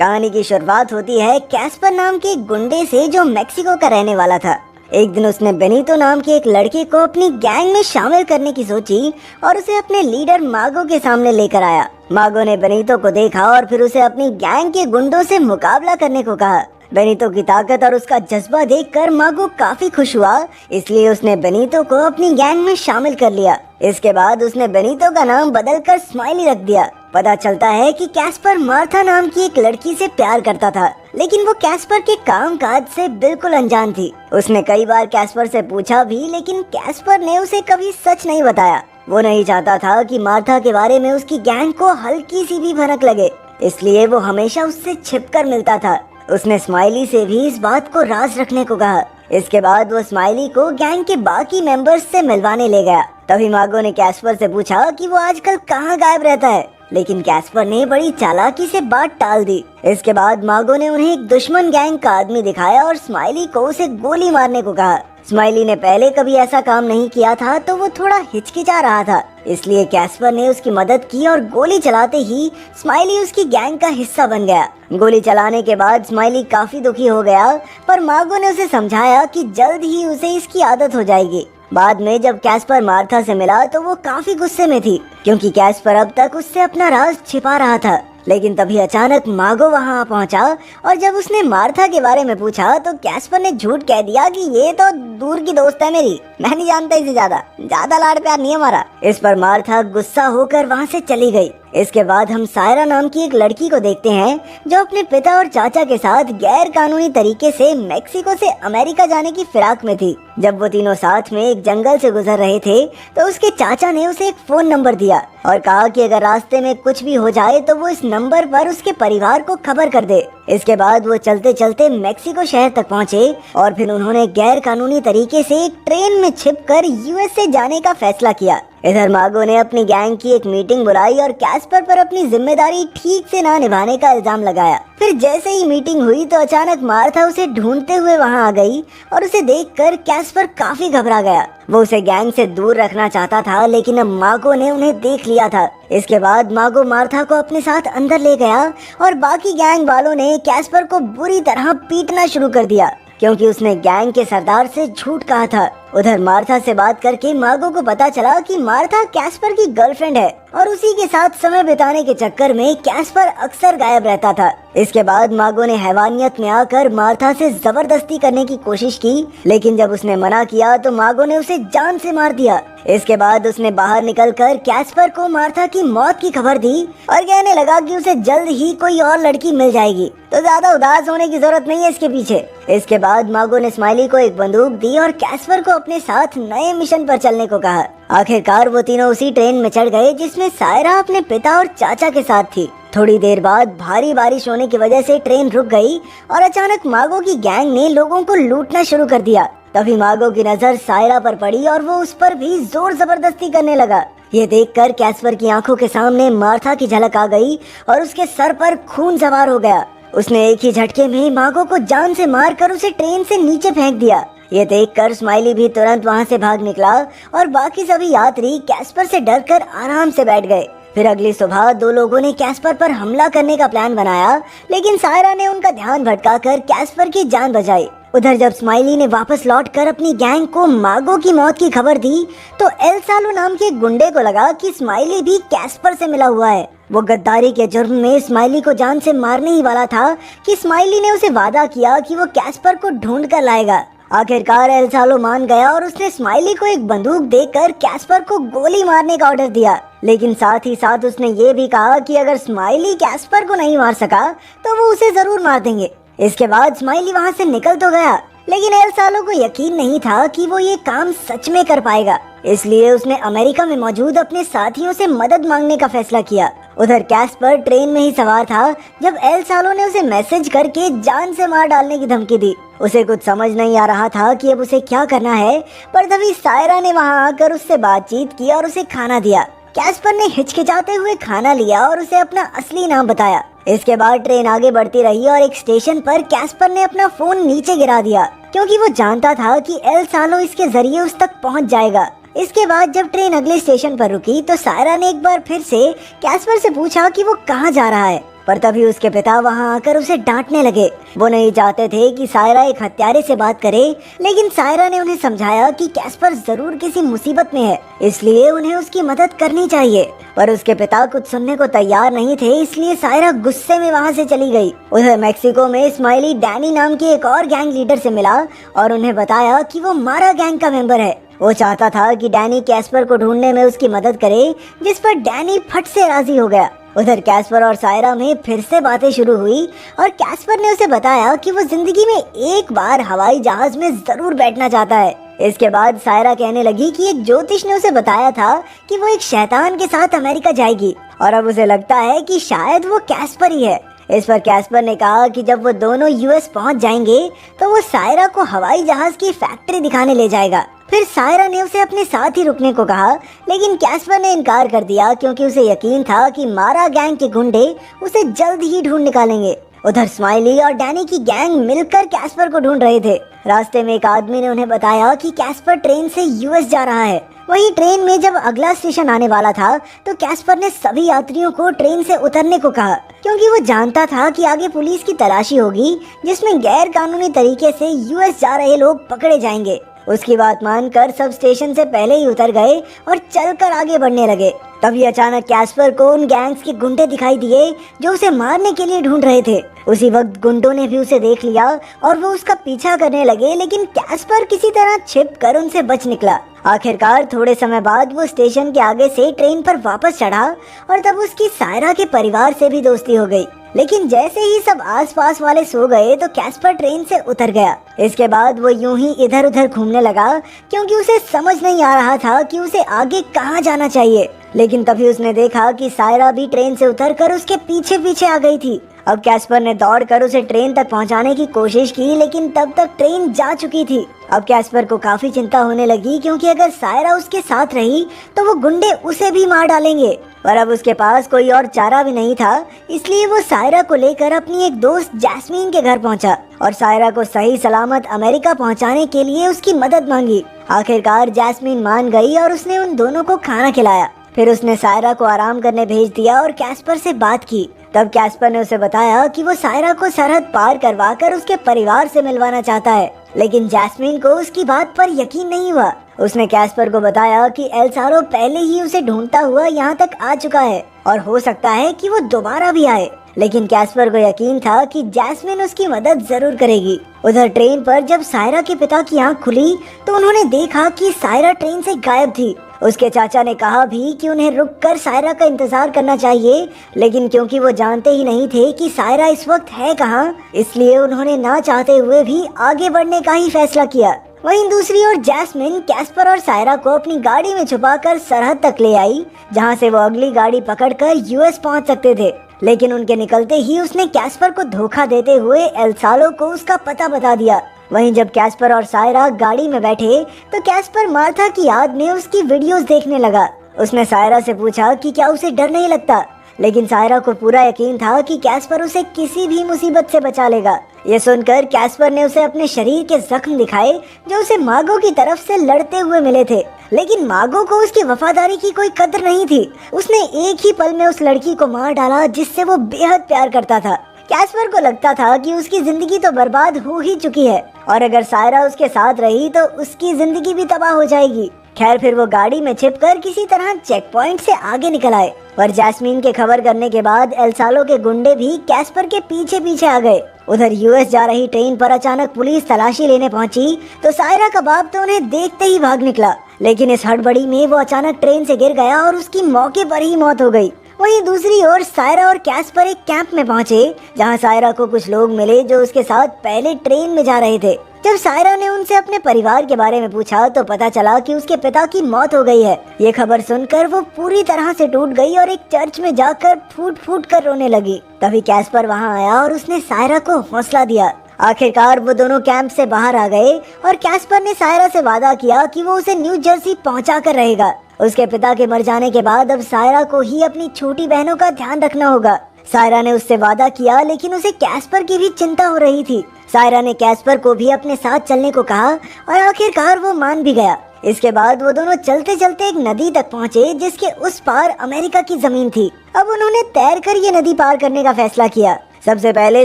कहानी की शुरुआत होती है कैस्पर नाम के एक गुंडे से जो मेक्सिको का रहने वाला था। एक दिन उसने बेनितो नाम के एक लड़के को अपनी गैंग में शामिल करने की सोची और उसे अपने लीडर मागो के सामने लेकर आया। मागो ने बेनितो को देखा और फिर उसे अपनी गैंग के गुंडों से मुकाबला करने को कहा। बेनितो की ताकत और उसका जज्बा देखकर मागो काफी खुश हुआ, इसलिए उसने बेनितो को अपनी गैंग में शामिल कर लिया। इसके बाद उसने बेनितो का नाम बदलकर स्माइली रख दिया। पता चलता है कि कैस्पर मार्था नाम की एक लड़की से प्यार करता था, लेकिन वो कैस्पर के कामकाज से बिल्कुल अनजान थी। उसने कई बार कैस्पर से पूछा भी, लेकिन कैस्पर ने उसे कभी सच नहीं बताया। वो नहीं चाहता था कि मार्था के बारे में उसकी गैंग को हल्की सी भी भनक लगे, इसलिए वो हमेशा उससे छिपकर मिलता था। उसने स्माइली से भी इस बात को राज रखने को कहा। इसके बाद वो स्माइली को गैंग के बाकी मेंबर्स से मिलवाने ले गया। तभी मागो ने कैस्पर से पूछा कि वो आजकल कहाँ गायब रहता है, लेकिन कैस्पर ने बड़ी चालाकी से बात टाल दी। इसके बाद मागो ने उन्हें एक दुश्मन गैंग का आदमी दिखाया और स्माइली को उसे गोली मारने को कहा। स्माइली ने पहले कभी ऐसा काम नहीं किया था, तो वो थोड़ा हिचकिचा रहा था, इसलिए कैस्पर ने उसकी मदद की और गोली चलाते ही स्माइली उसकी गैंग का हिस्सा बन गया। गोली चलाने के बाद स्माइली काफी दुखी हो गया, पर मागो ने उसे समझाया कि जल्द ही उसे इसकी आदत हो जाएगी। बाद में जब कैस्पर मार्था से मिला तो वो काफी गुस्से में थी, क्योंकि कैस्पर अब तक उससे अपना राज छिपा रहा था। लेकिन तभी अचानक मागो वहां पहुंचा और जब उसने मार्था के बारे में पूछा तो कैस्पर ने झूठ कह दिया कि ये तो दूर की दोस्त है मेरी, मैं नहीं जानता इसे, ज्यादा लाड़ प्यार नहीं है हमारा। इस पर मार्था गुस्सा होकर वहां से चली गई। इसके बाद हम सायरा नाम की एक लड़की को देखते हैं जो अपने पिता और चाचा के साथ गैर कानूनी तरीके से मेक्सिको से अमेरिका जाने की फिराक में थी। जब वो तीनों साथ में एक जंगल से गुजर रहे थे तो उसके चाचा ने उसे एक फोन नंबर दिया और कहा कि अगर रास्ते में कुछ भी हो जाए तो वो इस नंबर पर उसके परिवार को खबर कर दे। इसके बाद वो चलते चलते मेक्सिको शहर तक पहुंचे और फिर उन्होंने गैर कानूनी तरीके से एक ट्रेन में छिपकर यूएसए जाने का फैसला किया। इधर मागो ने अपनी गैंग की एक मीटिंग बुलाई और कैस्पर पर अपनी जिम्मेदारी ठीक से ना निभाने का इल्जाम लगाया। फिर जैसे ही मीटिंग हुई तो अचानक मार्था उसे ढूंढते हुए वहां आ गई और उसे देखकर कैस्पर काफी घबरा गया। वो उसे गैंग से दूर रखना चाहता था, लेकिन अब मागो ने उन्हें देख लिया था। इसके बाद मागो मार्था को अपने साथ अंदर ले गया और बाकी गैंग वालों ने कैस्पर को बुरी तरह पीटना शुरू कर दिया, क्योंकि उसने गैंग के सरदार से झूठ कहा था। उधर मार्था से बात करके मागो को पता चला कि मार्था कैस्पर की गर्लफ्रेंड है और उसी के साथ समय बिताने के चक्कर में कैस्पर अक्सर गायब रहता था। इसके बाद मागो ने हैवानियत में आकर मार्था से जबरदस्ती करने की कोशिश की, लेकिन जब उसने मना किया तो मागो ने उसे जान से मार दिया। इसके बाद उसने बाहर निकलकर कैस्पर को मार्था की मौत की खबर दी और कहने लगा कि उसे जल्द ही कोई और लड़की मिल जाएगी, तो ज्यादा उदास होने की जरूरत नहीं है इसके पीछे। इसके बाद मागो ने स्माइली को एक बंदूक दी और कैस्पर को अपने साथ नए मिशन पर चलने को कहा। आखिरकार वो तीनों उसी ट्रेन में चढ़ गए जिसमें सायरा अपने पिता और चाचा के साथ थी। थोड़ी देर बाद भारी बारिश होने की वजह से ट्रेन रुक गई और अचानक मागो की गैंग ने लोगों को लूटना शुरू कर दिया। तभी मागो की नजर सायरा पर पड़ी और वो उस पर भी जोर जबरदस्ती करने लगा। ये देखकर कैस्पर की आंखों के सामने मार्था की झलक आ गई और उसके सर पर खून सवार हो गया। उसने एक ही झटके में मागो को जान से मारकर उसे ट्रेन से नीचे फेंक दिया। ये देखकर स्माइली भी तुरंत वहां से भाग निकला और बाकी सभी यात्री कैस्पर से डरकर आराम से बैठ गए। फिर अगली सुबह दो लोगों ने कैस्पर पर हमला करने का प्लान बनाया, लेकिन सायरा ने उनका ध्यान भटकाकर कैस्पर की जान बचाई। उधर जब स्माइली ने वापस लौटकर अपनी गैंग को मागो की मौत की खबर दी तो एल सालो नाम के गुंडे को लगा कि स्माइली भी कैस्पर से मिला हुआ है। वो गद्दारी के जुर्म में स्माइली को जान से मारने ही वाला था कि स्माइली ने उसे वादा किया कि वो कैस्पर को ढूंढ कर लाएगा। आखिरकार एल सालो मान गया और उसने स्माइली को एक बंदूक देकर कैस्पर को गोली मारने का ऑर्डर दिया, लेकिन साथ ही साथ उसने ये भी कहा कि अगर स्माइली कैस्पर को नहीं मार सका तो वो उसे जरूर मार देंगे। इसके बाद स्माइली वहां से निकल तो गया, लेकिन एल सालो को यकीन नहीं था कि वो ये काम सच में कर पाएगा, इसलिए उसने अमेरिका में मौजूद अपने साथियों से मदद मांगने का फैसला किया। उधर कैस्पर ट्रेन में ही सवार था जब एल सालो ने उसे मैसेज करके जान से मार डालने की धमकी दी। उसे कुछ समझ नहीं आ रहा था कि अब उसे क्या करना है, पर तभी सायरा ने वहां आकर उससे बातचीत की और उसे खाना दिया। कैस्पर ने हिचकिचाते हुए खाना लिया और उसे अपना असली नाम बताया। इसके बाद ट्रेन आगे बढ़ती रही और एक स्टेशन पर कैस्पर ने अपना फोन नीचे गिरा दिया, क्योंकि वो जानता था कि एल सालो इसके जरिए उस तक पहुंच जाएगा। इसके बाद जब ट्रेन अगले स्टेशन पर रुकी तो सायरा ने एक बार फिर से कैस्पर से पूछा कि वो कहाँ जा रहा है। पर तभी उसके पिता वहाँ आकर उसे डांटने लगे। वो नहीं चाहते थे कि सायरा एक हत्यारे से बात करे, लेकिन सायरा ने उन्हें समझाया कि कैस्पर जरूर किसी मुसीबत में है, इसलिए उन्हें उसकी मदद करनी चाहिए। पर उसके पिता कुछ सुनने को तैयार नहीं थे, इसलिए सायरा गुस्से में वहाँ से चली गई। उधर मेक्सिको में स्माइली डैनी नाम के एक और गैंग लीडर से मिला और उन्हें बताया कि वो मारा गैंग का मेंबर है। वो चाहता था कि डैनी कैस्पर को ढूंढने में उसकी मदद करे, जिस पर डैनी फट से राजी हो गया। उधर कैस्पर और सायरा में फिर से बातें शुरू हुई और कैस्पर ने उसे बताया कि वो जिंदगी में एक बार हवाई जहाज में जरूर बैठना चाहता है। इसके बाद सायरा कहने लगी कि एक ज्योतिष ने उसे बताया था कि वो एक शैतान के साथ अमेरिका जाएगी और अब उसे लगता है कि शायद वो कैस्पर ही है। इस पर कैस्पर ने कहा कि जब वो दोनों यूएस पहुंच जाएंगे तो वो सायरा को हवाई जहाज की फैक्ट्री दिखाने ले जाएगा। फिर सायरा ने उसे अपने साथ ही रुकने को कहा, लेकिन कैस्पर ने इनकार कर दिया क्योंकि उसे यकीन था कि मारा गैंग के गुंडे उसे जल्द ही ढूंढ निकालेंगे। उधर स्माइली और डैनी की गैंग मिलकर कैस्पर को ढूंढ रहे थे। रास्ते में एक आदमी ने उन्हें बताया कि कैस्पर ट्रेन से यूएस जा रहा है। वहीं ट्रेन में जब अगला स्टेशन आने वाला था तो कैस्पर ने सभी यात्रियों को ट्रेन से उतरने को कहा, क्योंकि वो जानता था कि आगे पुलिस की तलाशी होगी जिसमें गैर कानूनी तरीके से यूएस जा रहे लोग पकड़े जाएंगे। उसकी बात मानकर सब स्टेशन से पहले ही उतर गए और चलकर आगे बढ़ने लगे। तभी अचानक कैस्पर को उन गैंग्स के गुंडे दिखाई दिए जो उसे मारने के लिए ढूंढ रहे थे। उसी वक्त गुंडों ने भी उसे देख लिया और वो उसका पीछा करने लगे, लेकिन कैस्पर किसी तरह छिपकर उनसे बच निकला। आखिरकार थोड़े समय बाद वो स्टेशन के आगे से ट्रेन पर वापस चढ़ा और तब उसकी सायरा के परिवार से भी दोस्ती हो गई। लेकिन जैसे ही सब आसपास वाले सो गए तो कैस्पर ट्रेन से उतर गया। इसके बाद वो यूं ही इधर उधर घूमने लगा क्योंकि उसे समझ नहीं आ रहा था कि उसे आगे कहाँ जाना चाहिए। लेकिन तभी उसने देखा कि सायरा भी ट्रेन से उतरकर उसके पीछे पीछे आ गई थी। अब कैस्पर ने दौड़कर उसे ट्रेन तक पहुंचाने की कोशिश की, लेकिन तब तक ट्रेन जा चुकी थी। अब कैस्पर को काफी चिंता होने लगी क्योंकि अगर सायरा उसके साथ रही तो वो गुंडे उसे भी मार डालेंगे। पर अब उसके पास कोई और चारा भी नहीं था, इसलिए वो सायरा को लेकर अपनी एक दोस्त जैस्मीन के घर पहुंचा और सायरा को सही सलामत अमेरिका पहुंचाने के लिए उसकी मदद मांगी। आखिरकार जैस्मीन मान गई और उसने उन दोनों को खाना खिलाया। फिर उसने सायरा को आराम करने भेज दिया और कैस्पर से बात की। तब कैस्पर ने उसे बताया कि वो सायरा को सरहद पार करवाकर उसके परिवार से मिलवाना चाहता है, लेकिन जैस्मीन को उसकी बात पर यकीन नहीं हुआ। उसने कैस्पर को बताया कि एल्सारो पहले ही उसे ढूंढता हुआ यहाँ तक आ चुका है और हो सकता है कि वो दोबारा भी आए। लेकिन कैस्पर को यकीन था कि जैस्मिन उसकी मदद जरूर करेगी। उधर ट्रेन पर जब सायरा के पिता की आंख खुली तो उन्होंने देखा कि सायरा ट्रेन से गायब थी। उसके चाचा ने कहा भी कि उन्हें रुककर सायरा का इंतजार करना चाहिए, लेकिन क्योंकि वो जानते ही नहीं थे कि सायरा इस वक्त है कहाँ, इसलिए उन्होंने ना चाहते हुए भी आगे बढ़ने का ही फैसला किया। वहीं दूसरी ओर जैस्मिन कैस्पर और सायरा को अपनी गाड़ी में छुपाकर सरहद तक ले आई, जहां से वो अगली गाड़ी पकड़कर यूएस पहुंच सकते थे। लेकिन उनके निकलते ही उसने कैस्पर को धोखा देते हुए एल्सालो को उसका पता बता दिया। वहीं जब कैस्पर और सायरा गाड़ी में बैठे तो कैस्पर मार्था की याद में उसकी वीडियोस देखने लगा। उसने सायरा से पूछा कि क्या उसे डर नहीं लगता, लेकिन सायरा को पूरा यकीन था कि कैस्पर उसे किसी भी मुसीबत से बचा लेगा। ये सुनकर कैस्पर ने उसे अपने शरीर के जख्म दिखाए जो उसे मागो की तरफ से लड़ते हुए मिले थे, लेकिन मागो को उसकी वफादारी की कोई कदर नहीं थी। उसने एक ही पल में उस लड़की को मार डाला जिससे वो बेहद प्यार करता था। कैस्पर को लगता था कि उसकी जिंदगी तो बर्बाद हो ही चुकी है और अगर सायरा उसके साथ रही तो उसकी जिंदगी भी तबाह हो जाएगी। खैर फिर वो गाड़ी में छिपकर किसी तरह चेक पॉइंट से आगे निकल आए। पर जैस्मीन के खबर करने के बाद एल्सालो के गुंडे भी कैस्पर के पीछे पीछे आ गए। उधर यूएस जा रही ट्रेन पर अचानक पुलिस तलाशी लेने पहुंची तो सायरा का बाप तो उन्हें देखते ही भाग निकला, लेकिन इस हड़बड़ी में वो अचानक ट्रेन से गिर गया और उसकी मौके पर ही मौत हो गई। वहीं दूसरी ओर सायरा और कैस्पर एक कैंप में पहुंचे जहां सायरा को कुछ लोग मिले जो उसके साथ पहले ट्रेन में जा रहे थे। जब सायरा ने उनसे अपने परिवार के बारे में पूछा तो पता चला कि उसके पिता की मौत हो गई है। ये खबर सुनकर वो पूरी तरह से टूट गई और एक चर्च में जाकर फूट फूट कर रोने लगी। तभी कैस्पर वहां आया और उसने सायरा को हौसला दिया। आखिरकार वो दोनों कैंप से बाहर आ गए और कैस्पर ने सायरा से वादा किया कि वो उसे न्यू जर्सी पहुंचा कर रहेगा। उसके पिता के मर जाने के बाद अब सायरा को ही अपनी छोटी बहनों का ध्यान रखना होगा। सायरा ने उससे वादा किया, लेकिन उसे कैस्पर की भी चिंता हो रही थी। सायरा ने कैस्पर को भी अपने साथ चलने को कहा और आखिरकार वो मान भी गया। इसके बाद वो दोनों चलते चलते एक नदी तक पहुँचे जिसके उस पार अमेरिका की जमीन थी। अब उन्होंने तैरकर ये नदी पार करने का फैसला किया। सबसे पहले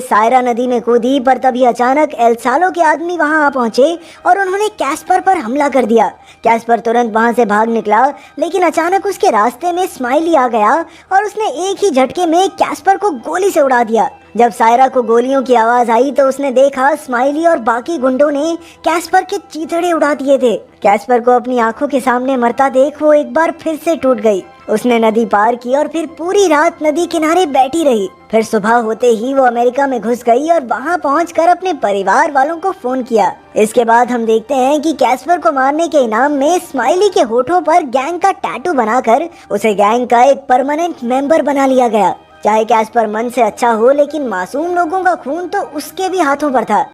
सायरा नदी में कूदी, पर तभी अचानक एल सालो के आदमी वहां आ पहुंचे और उन्होंने कैस्पर पर हमला कर दिया। कैस्पर तुरंत वहां से भाग निकला, लेकिन अचानक उसके रास्ते में स्माइली आ गया और उसने एक ही झटके में कैस्पर को गोली से उड़ा दिया। जब सायरा को गोलियों की आवाज आई तो उसने देखा स्माइली और बाकी गुंडों ने कैस्पर के चीथड़े उड़ा दिए थे। कैस्पर को अपनी आंखों के सामने मरता देख वो एक बार फिर से टूट गई। उसने नदी पार की और फिर पूरी रात नदी किनारे बैठी रही। फिर सुबह होते ही वो अमेरिका में घुस गई और वहां पहुंचकर अपने परिवार वालों को फोन किया। इसके बाद हम देखते हैं कि कैस्पर को मारने के इनाम में स्माइली के होठों पर गैंग का टैटू बनाकर उसे गैंग का एक परमानेंट मेंबर बना लिया गया। चाहे कैस्पर मन से अच्छा हो, लेकिन मासूम लोगों का खून तो उसके भी हाथों पर था।